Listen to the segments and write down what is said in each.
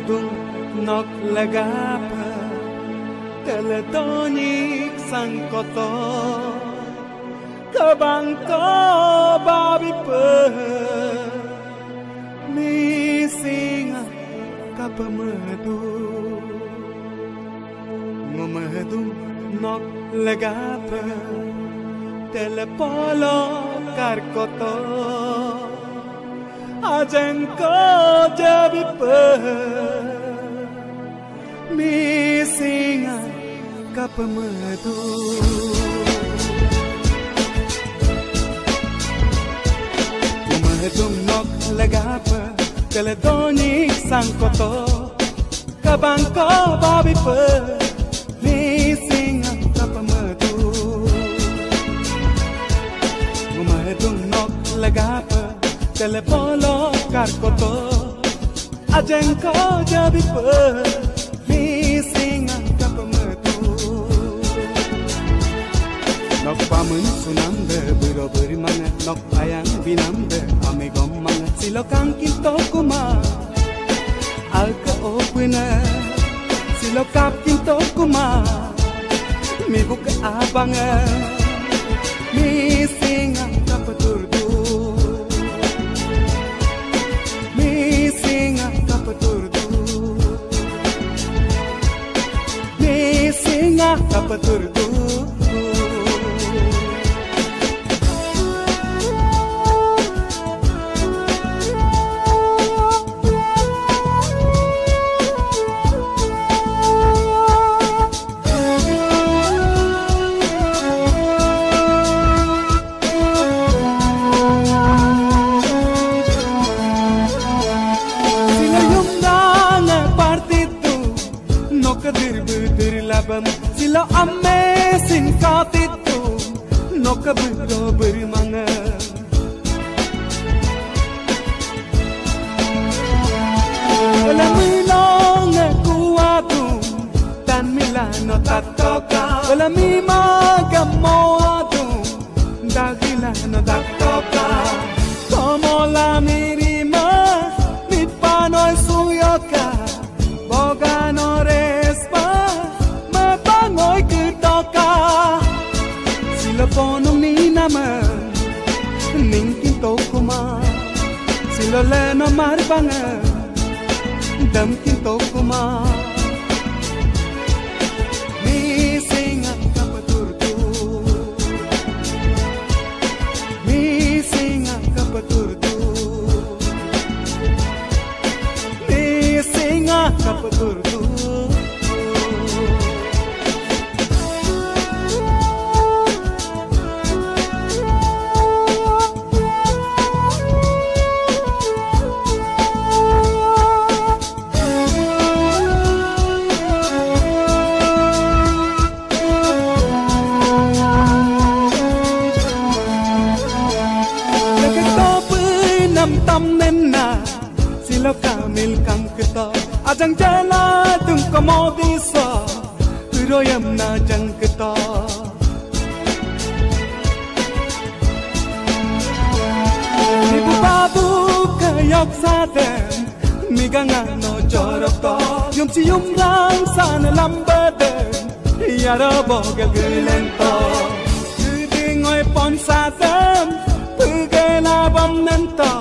Medung nok lagapa teletonik sangkoto kabangko babi pe misinga kapamedu ngomedung nok lagapa telepolo karkoto Ajengko jabi pe misinga kapamedu Medung nok lagapa teletonik sangkoto kabangko babi pe misinga kapamedu Medung nok lagapa telepolo karkoto ajengko jabi pe misinga kapamedu nok pamun sunamde biro beri manga nok ayang binamde amigom manga silokang kinto kuma alka opena silokap kinto kuma mi buka abanga misinga kapaturdu misinga kapaturdu misinga kapaturdu Sila amazing katitu no kabiro berimanga Wala milong kuwatu tan milano tatoka Wala mi magamoatu dagilano tatoka Como la mirima mi panoy suyoka bogano respa Ngoy kitoka sila ponong ni naman ning kinto kuma sila lena marbanga dam kinto kuma misinga kapaturdu misinga kapaturdu misinga kapaturdu Sila kamil kang kita ajang jala tung komodisa Turoyam na jang kita Ibu babu kayok saden Miganga no jorok to Yung siyum lang sana lambaden Yara bogel gilento Tudingoy pon saden Pugela bom nento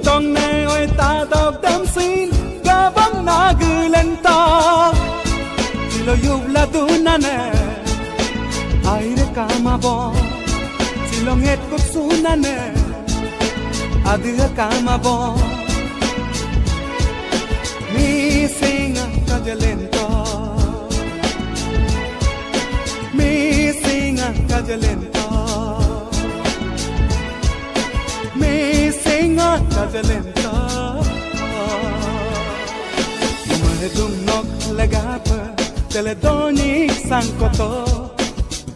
Dong ne oi ta dog dam sin gabang na gulenta Silo yub la dunane Aire kama bo Silo nget kuk sunane Adha kama bo Misinga kajalento Misinga kajalento Misinga kajalenta Medung nok lagapa teletonik sangkoto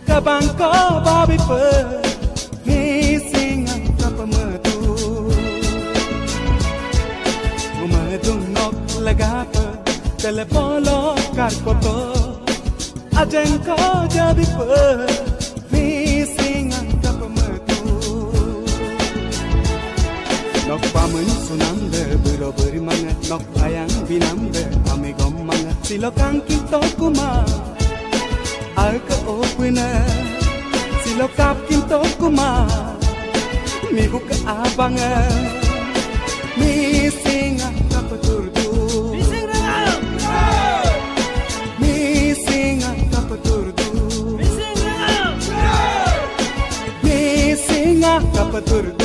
kabangko babi pe misinga kapamedu Medung nok lagapa telepolo karkoto ajengko jabi pe misinga kapamedu Nok pamun sunam de Siro bermangat nok ayang binambe ame gommangat silokang kinto kuma Alka opuna silokap kinto kuma Mi buka abanga Mi singa kapaturdu Mi singa kapaturdu Mi singa kapaturdu